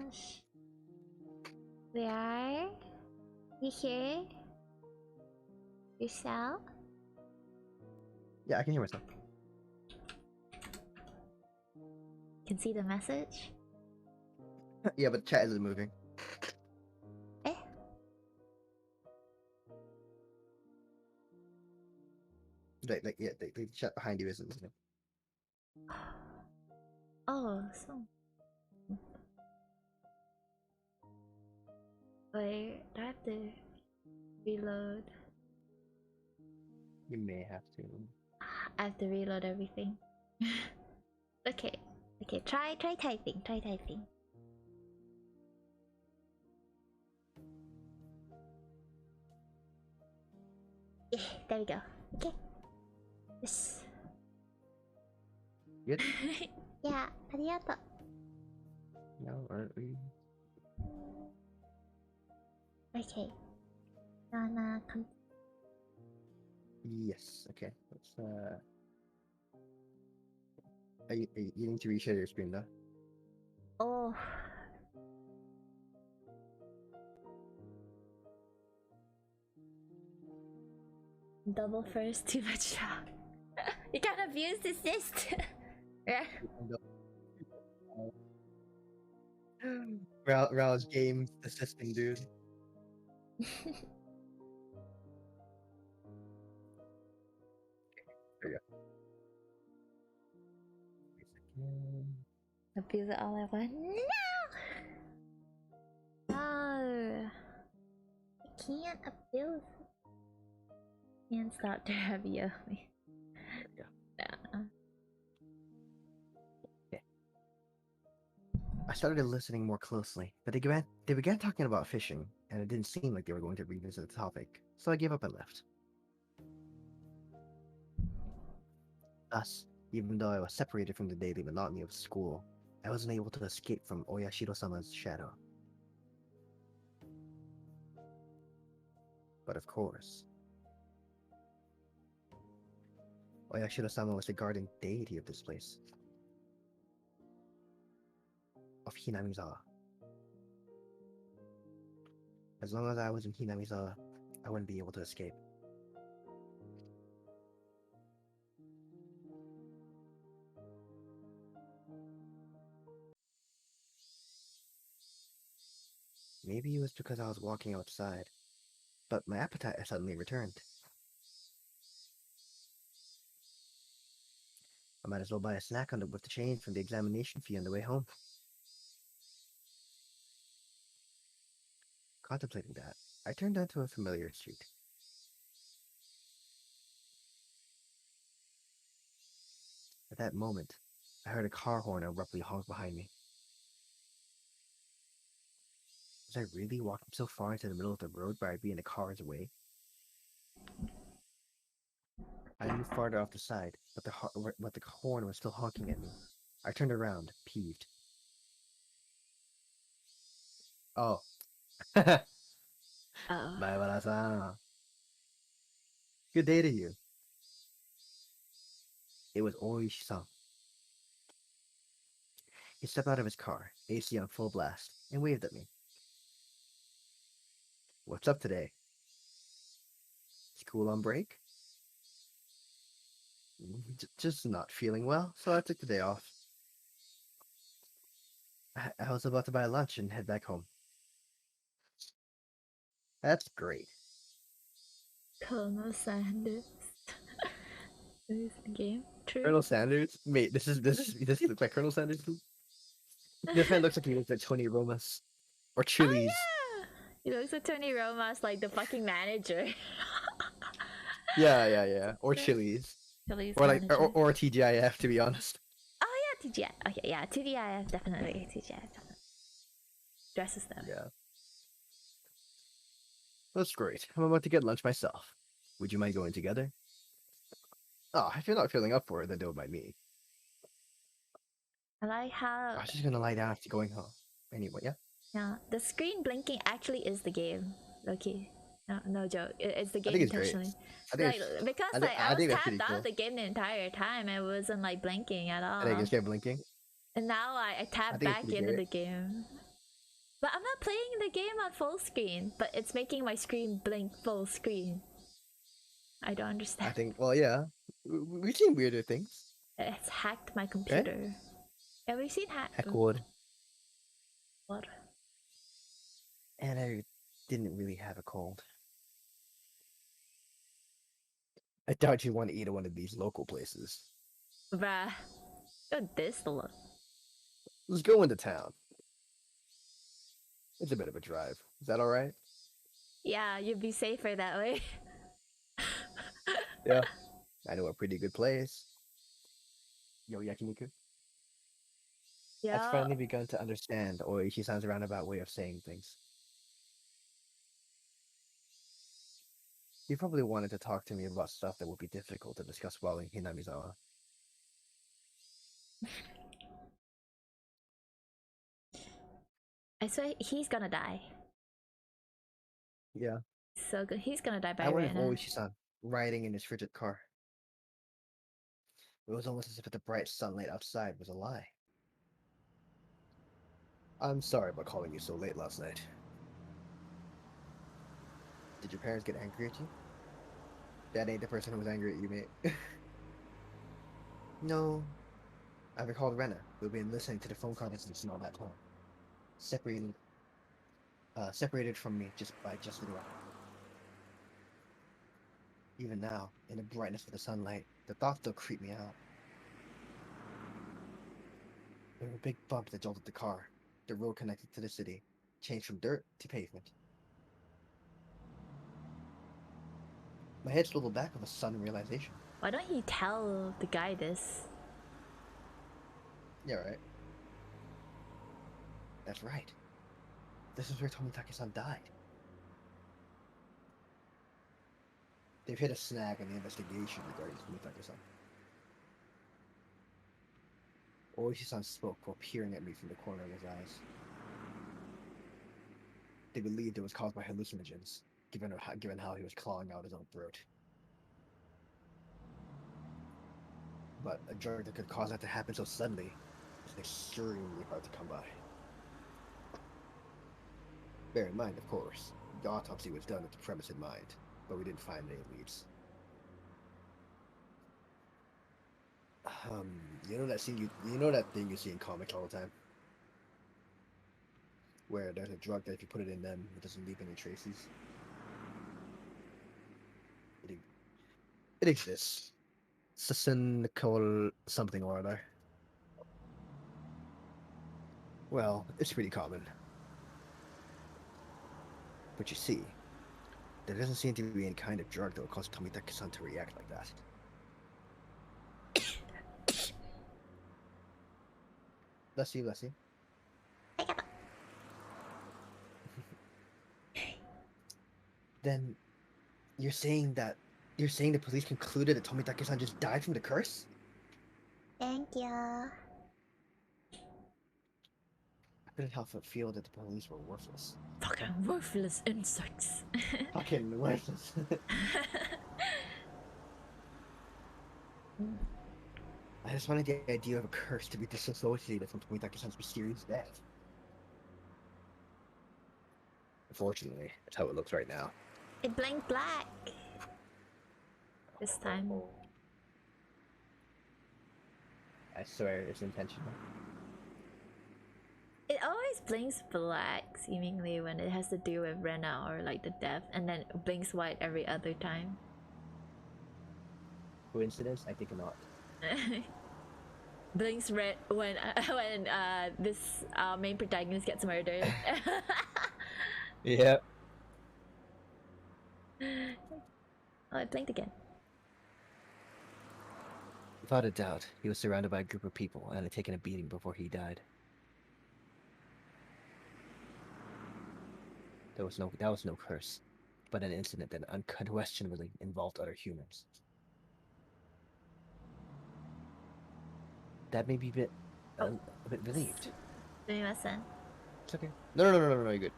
gosh. We are? You hear yourself? Yeah, I can hear myself. Can see the message? Yeah, but chat isn't moving. Eh? Yeah, the chat behind you isn't moving. Oh, so. Wait, do I have to reload? You may have to. I have to reload everything. Okay. Okay, try typing. Try typing. Yeah, there we go. Okay. Yes. Good? Yeah, arigato. No, aren't we? Okay. Gonna come. Yes, okay. Let's you need to reshare your screen though. Oh. Double first, too much shock. You can't abuse the assist. Right? Rao's game assisting, dude. There you go. Abuse it all I want. No! No! I can't abuse. Can't stop the ravioli. Yeah. Nah. Okay. I started listening more closely, but they began talking about fishing, and it didn't seem like they were going to revisit the topic, so I gave up and left. Thus, even though I was separated from the daily monotony of school, I wasn't able to escape from Oyashiro-sama's shadow. But of course, Oyashiro-sama was the guardian deity of this place, of Hinamizawa. As long as I was in Hinamizawa, I wouldn't be able to escape. Maybe it was because I was walking outside, but my appetite suddenly returned. I might as well buy a snack with the change from the examination fee on the way home. Contemplating that, I turned onto a familiar street. At that moment, I heard a car horn abruptly honk behind me. Was I really walking so far into the middle of the road where I'd be in a car's way? I moved farther off the side, but the horn was still honking at me. I turned around, peeved. Oh. Oh. Bye-bye-san. Good day to you. It was Oishi-san. He stepped out of his car, AC on full blast, and waved at me. What's up today? School on break? Just not feeling well, so I took the day off. I was about to buy lunch and head back home. That's great. Colonel Sanders. Is the game true? Colonel Sanders? Mate, this looks like Colonel Sanders. This man looks like he looks like Tony Romas. Or Chili's. Oh, yeah! He looks like Tony Romas, like the fucking manager. Yeah. Or Chili's. Chili's or like manager. or TGIF, to be honest. Oh yeah, TGIF. Okay, yeah, TGIF definitely. TGIF definitely. Dresses them. Yeah. That's great. I'm about to get lunch myself. Would you mind going together? Oh, if you're not feeling up for it, then don't mind me. I like how I was just gonna lie down after going home. Anyway, yeah. yeah, the screen blinking actually is the game. Okay. No joke. It's the game I think it's great. intentionally. I think Like, because I I was think that's tapped pretty out cool. the game the entire time. I wasn't like blinking at all. I think it's kept blinking. And now I tap think it's back pretty into great. the game. But I'm not playing the game on full screen, but it's making my screen blink full screen. I don't I understand. think, well, yeah. We've seen weirder things, It's hacked my right? computer. Yeah, we've seen Heckwood. What? And I didn't really have a cold. I doubt you want to eat at one of these local places. Bruh. Go this the look. Let's go into town. It's a bit of a drive. Is that alright? Yeah, you'd be safer that way. Yeah. I know a pretty good place. Yo, yakiniku. I've Yeah. finally begun to understand Oishi-san's roundabout way of saying things. He probably wanted to talk to me about stuff that would be difficult to discuss while in Hinamizawa. I swear he's gonna die. Yeah. So good. He's gonna die by I wonder if Rena. Oishi-san, riding in his frigid car. It was almost as if the bright sunlight outside was a lie. I'm sorry about calling you so late last night. Did your parents get angry at you? That ain't the person who was angry at you, mate. No. I recalled Rena, who'd been listening to the phone conversation all that time. Separated from me just by just a little. Even now, in the brightness of the sunlight, the thoughts still creep me out. There was a big bump that jolted the car. The road connected to the city, changed from dirt to pavement. My head swiveled back with a sudden realization. Why don't you tell the guy this? Yeah, right. That's right. This is where Tomitake-san died. They've hit a snag in the investigation regarding Tomitake-san. Oishi-san spoke while peering at me from the corner of his eyes. They believed it was caused by hallucinogens, given how he was clawing out his own throat. But a drug that could cause that to happen so suddenly is extremely hard to come by. Bear in mind, of course, the autopsy was done with the premise in mind, but we didn't find any leads. You know that thing you see in comics all the time? Where there's a drug that if you put it in them, it doesn't leave any traces? It exists. Succinctal something or other. Well, it's pretty common. But you see, there doesn't seem to be any kind of drug that will cause Tomitake-san to react like that. Bless you, bless you. Then, you're saying the police concluded that Tomitake-san just died from the curse? Thank you. I couldn't help but feel that the police were worthless. Fucking worthless insects. Fucking worthless. I just wanted the idea of a curse to be disassociated from Tomitake-san's mysterious death. Unfortunately, that's how it looks right now. It blinked black. This time. I swear it's intentional. It always blinks black, seemingly, when it has to do with Rena or like the death, and then it blinks white every other time. Coincidence? I think not. Blinks red when this main protagonist gets murdered. Yeah. Oh, it blinked again. Without a doubt, he was surrounded by a group of people and had taken a beating before he died. That was no curse, but an incident that unquestionably involved other humans. That made me a bit relieved. It's okay. No, you're good.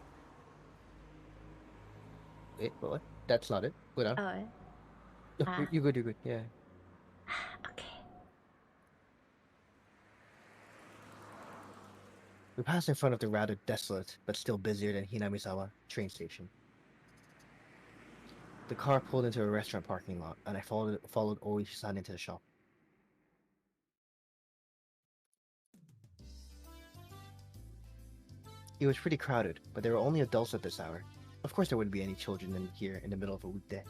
Wait, what? That's not it. Go down. Oh, You're good, yeah. okay. We passed in front of the rather desolate, but still busier than Hinamizawa train station. The car pulled into a restaurant parking lot, and I followed Oishi-san into the shop. It was pretty crowded, but there were only adults at this hour. Of course there wouldn't be any children in here in the middle of a weekday.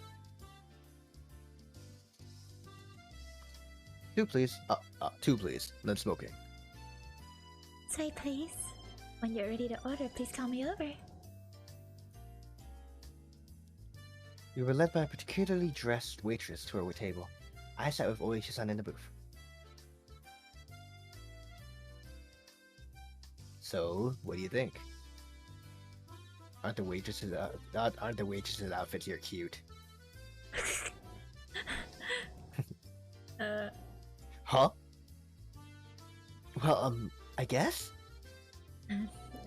Two please. Two please. None smoking. Say please. When you're ready to order, please call me over. We were led by a particularly dressed waitress to our table. I sat with Oishi-san in the booth. So, what do you think? Aren't the waitresses' outfits here cute? Huh? Well, I guess?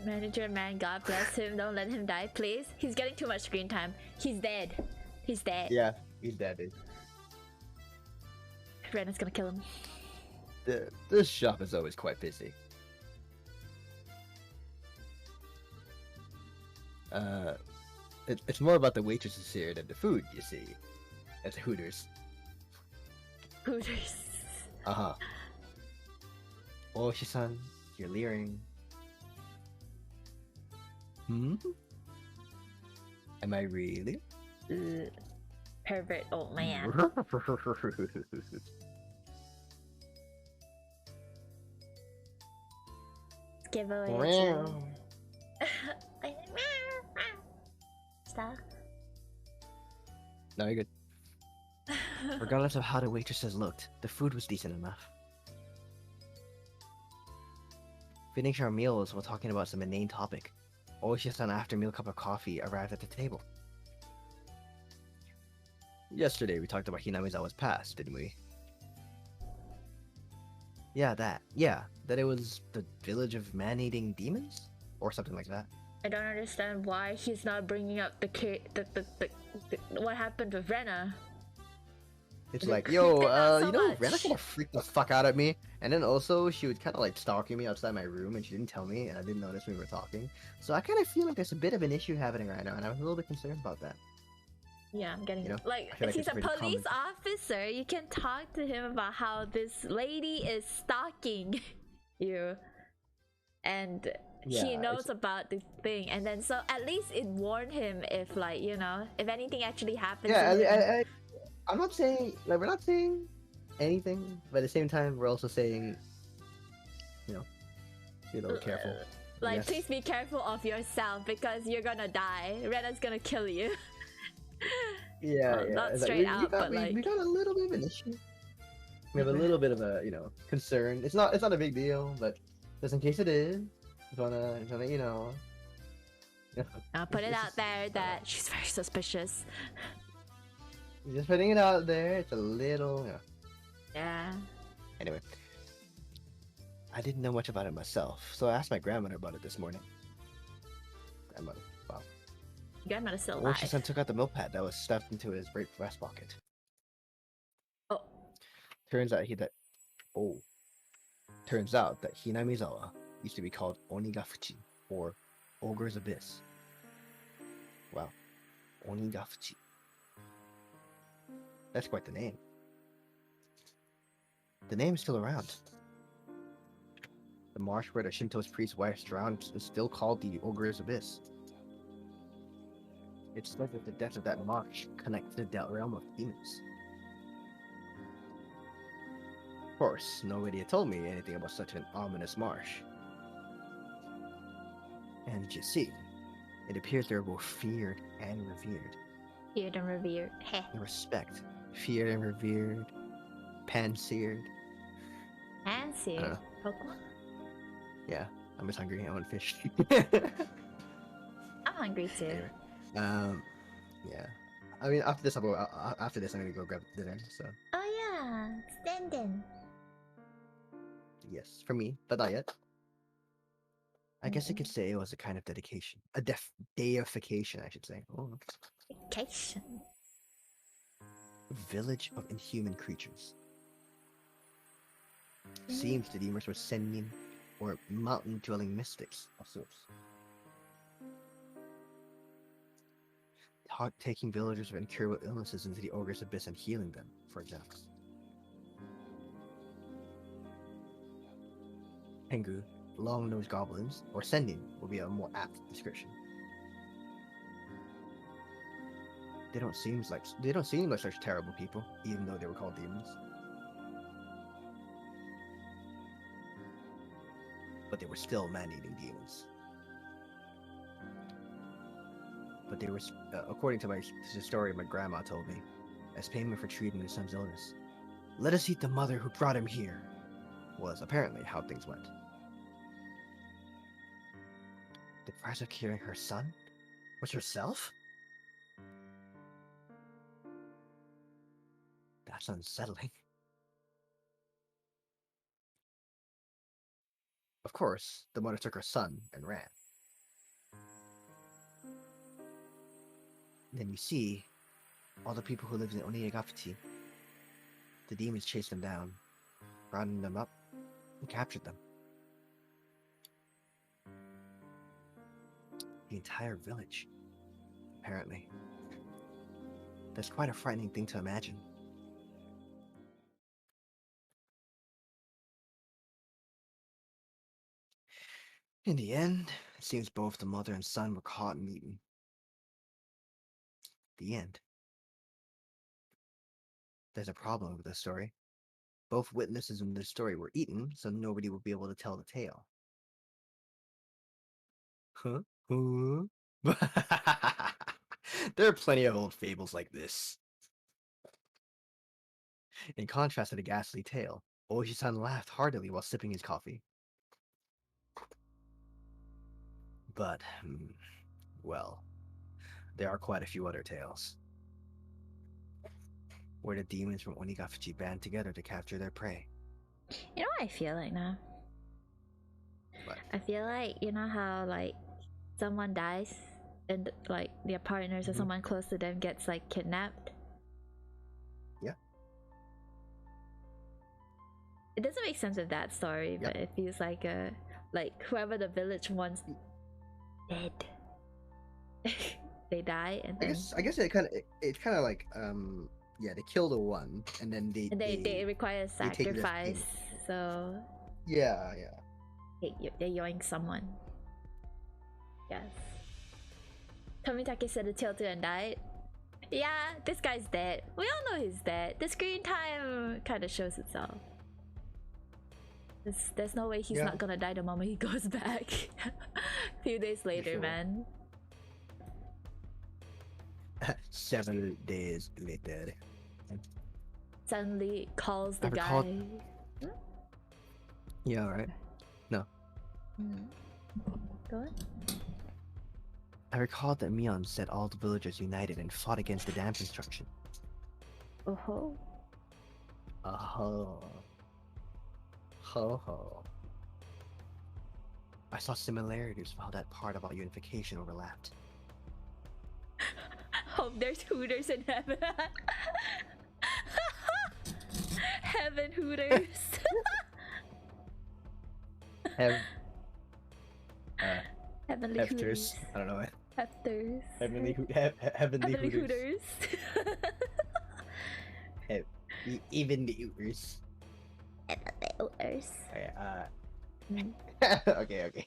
Manager man, God bless him. Don't let him die, please. He's getting too much screen time. He's dead. He's dead. Yeah, he's dead, dude. Rena's gonna kill him. This shop is always quite busy. It's more about the waitresses here than the food, you see. At Hooters. Hooters. Uh-huh. Oishi-san, you're leering. Hmm? Am I really? Pervert old man. Giveaway. Stop. No, you're good. Regardless of how the waitresses looked, the food was decent enough. Finishing our meals while talking about some inane topic, Oishi-san after meal cup of coffee arrived at the table. Yesterday we talked about Hinamizawa's past, didn't we? Yeah, that it was the village of man-eating demons? Or something like that. I don't understand why he's not bringing up the what happened with Rena. It's like, yo, you know, Rena kind of freaked the fuck out at me. And then also, she was kind of like stalking me outside my room and she didn't tell me and I didn't notice when we were talking. So I kind of feel like there's a bit of an issue happening right now and I was a little bit concerned about that. Yeah, I'm getting like if he's a pretty police common. officer, you can talk to him about how this lady is stalking you. And he knows about the thing, and then so at least it warned him if, like, you know, if anything actually happens. Yeah, I'm not saying, like, we're not saying anything, but at the same time, we're also saying, you know, be a little careful. Like, please be careful of yourself because you're gonna die. Rena's gonna kill you. Yeah, not it's straight like, out, but like we got a little bit of an issue. We have a little bit of a, you know, concern. It's not a big deal, but just in case it is, just wanna you know. I'll put it out there that she's very suspicious. Just putting it out there. It's a little, you know. Yeah. Anyway, I didn't know much about it myself, so I asked my grandmother about it this morning. Grandmother, wow. Grandmother's still alive. Oishi-san took out the milk pad that was stuffed into his right breast pocket. Oh. Turns out that Hinamizawa used to be called Onikakushi, or Ogre's Abyss. Wow. Onikakushi. That's quite the name. The name is still around. The marsh where the Shinto's priest's wife drowned is still called the Ogre's Abyss. It's said that the depths of that marsh connect to the realm of demons. Of course, nobody had told me anything about such an ominous marsh. And you see, it appears they are both feared and revered. Feared and revered. Heh. In respect. Feared and revered. Pan-seared. Pan-seared? Pokemon? Yeah, I'm just hungry. I want fish. I'm hungry too. Anyway, yeah. I mean, after this, I'm gonna go grab dinner. So. Oh yeah, stand-in. Yes, for me, but not yet. I guess you could say it was a kind of dedication, a deification, I should say. Oh. Dedication. Village of inhuman creatures. Seems the demons were sending or mountain-dwelling mystics of sorts. Taking villagers with incurable illnesses into the ogre's abyss and healing them, for example. Tengu, long-nosed goblins, or sending will be a more apt description. They don't seem like such terrible people, even though they were called demons. But they were still man-eating demons. But they were, according to the story my grandma told me, as payment for treating his son's illness. Let us eat the mother who brought him here, was apparently how things went. The price of curing her son was herself? That's unsettling. Of course, the mother took her son and ran. Then you see, all the people who lived in Onikakushi, the demons chased them down, rounded them up, and captured them. The entire village, apparently. That's quite a frightening thing to imagine. In the end, it seems both the mother and son were caught and eaten. The end. There's a problem with this story. Both witnesses in this story were eaten, so nobody will be able to tell the tale. Huh? There are plenty of old fables like this. In contrast to the ghastly tale, Oji-san laughed heartily while sipping his coffee. But, well, there are quite a few other tales, where the demons from Onikakushi band together to capture their prey. You know what I feel like now? What? I feel like, you know how like someone dies and like their partners or someone close to them gets like kidnapped? Yeah. It doesn't make sense with that story, but it feels like whoever the village wants dead. They die and then I guess it's kind of like they kill the one and then they require sacrifice, so yeah they yoink someone. Yes. Tomitake said the tail and died. Yeah, this guy's dead. We all know he's dead. The screen time kind of shows itself. There's no way he's not gonna die the moment he goes back. A few days later, man. 7 days later. Suddenly calls the guy. Yeah, right. No. Go on. I recalled that Mion said all the villagers united and fought against the dam construction. Oh-ho. Oh-ho. Ho-ho. I saw similarities while that part about unification overlapped. Hope there's Hooters in heaven. Heaven Hooters. Heavenly Hefters. Hooters. I don't know. Hefters. Heavenly Hooters. Even the Hooters. Hooters. Okay. Okay.